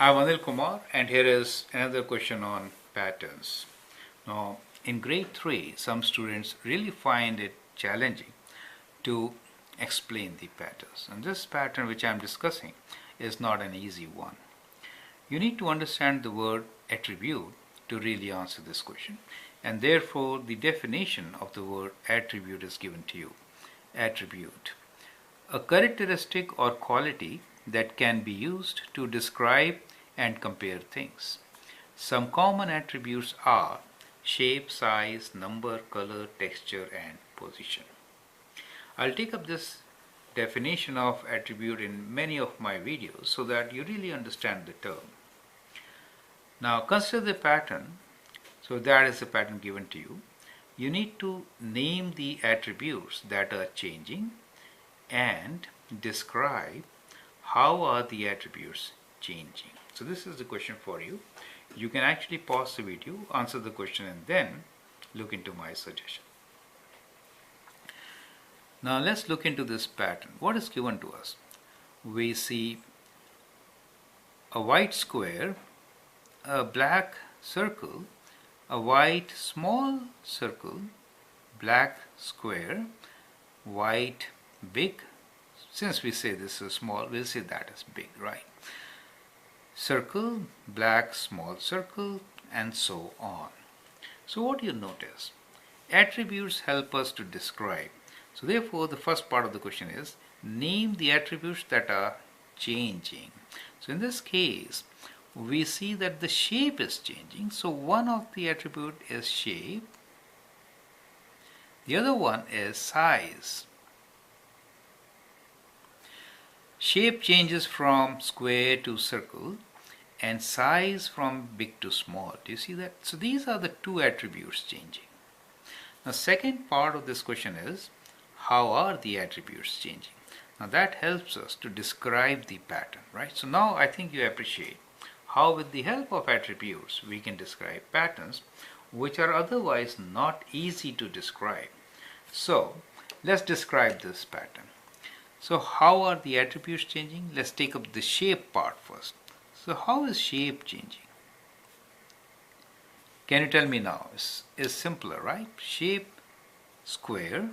I'm Anil Kumar, and here is another question on patterns. Now, in grade 3, some students really find it challenging to explain the patterns. And this pattern which I'm discussing is not an easy one. You need to understand the word attribute to really answer this question. And therefore, the definition of the word attribute is given to you. Attribute: a characteristic or quality that can be used to describe and compare things. Some common attributes are shape, size, number, color, texture, and position. I'll take up this definition of attribute in many of my videos so that you really understand the term. Now consider the pattern. So that is the pattern given to you. You need to name the attributes that are changing and describe how are the attributes changing. So this is the question for you. You can actually pause the video, answer the question, and then look into my suggestion. Now let's look into this pattern. What is given to us? We see a white square, a black circle, a white small circle, black square, white big. Since we say this is small, we'll say that is big, right? Circle, black small circle, and so on. So what do you notice? Attributes help us to describe. So therefore, the first part of the question is name the attributes that are changing. So in this case, we see that the shape is changing. So one of the attribute is shape. The other one is size. Shape changes from square to circle and size from big to small. Do you see that? So these are the two attributes changing. Now second part of this question is how are the attributes changing? Now that helps us to describe the pattern, right? So now I think you appreciate how with the help of attributes we can describe patterns which are otherwise not easy to describe. So let's describe this pattern. So how are the attributes changing? Let's take up the shape part first. So how is shape changing? Can you tell me now? It's simpler, right? Shape, square,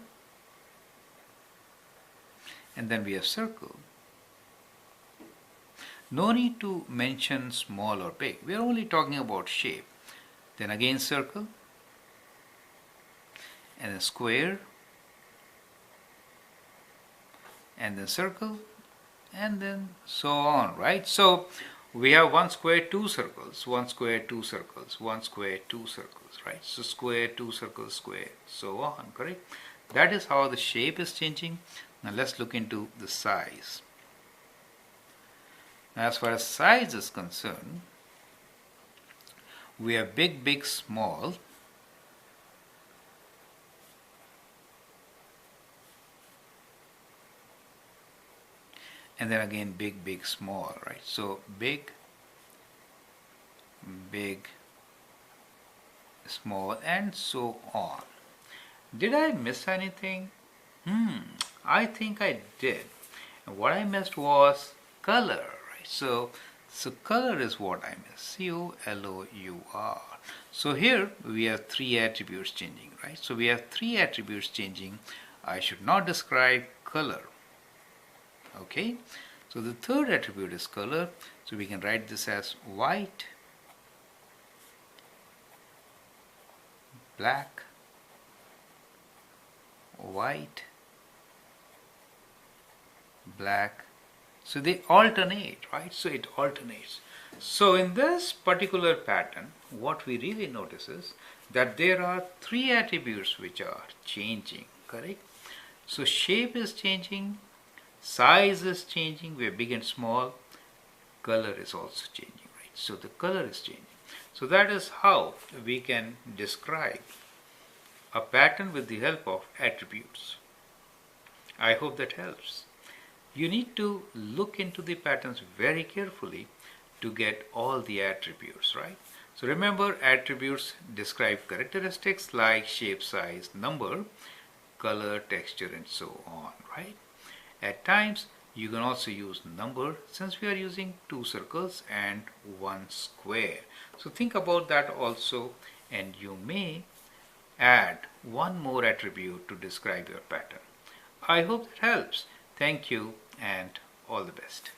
and then we have circle. No need to mention small or big. We are only talking about shape. Then again circle, and then square, and then circle, and then so on, right? So we have one square, two circles, one square, two circles, one square, two circles, right? So square, two circles, square, so on, correct? That is how the shape is changing. Now let's look into the size. Now as far as size is concerned, we have big, big, small. And then again big, big, small, right? So big, big, small, and so on. Did I miss anything? I think I did. And what I missed was color, right? So color is what I missed. C-O-L-O-U-R. So here we have three attributes changing, right? So we have three attributes changing. I should not describe color. Okay, so the third attribute is color. So we can write this as white, black, white, black. So they alternate, right? So it alternates. So in this particular pattern, what we really notice is that there are three attributes which are changing, correct? So shape is changing, size is changing, we have big and small, color is also changing, right? So the color is changing. So that is how we can describe a pattern with the help of attributes. I hope that helps. You need to look into the patterns very carefully to get all the attributes, right? So remember, attributes describe characteristics like shape, size, number, color, texture, and so on, right? At times You can also use number since we are using two circles and one square. So think about that also, and you may add one more attribute to describe your pattern. I hope that helps. Thank you and all the best.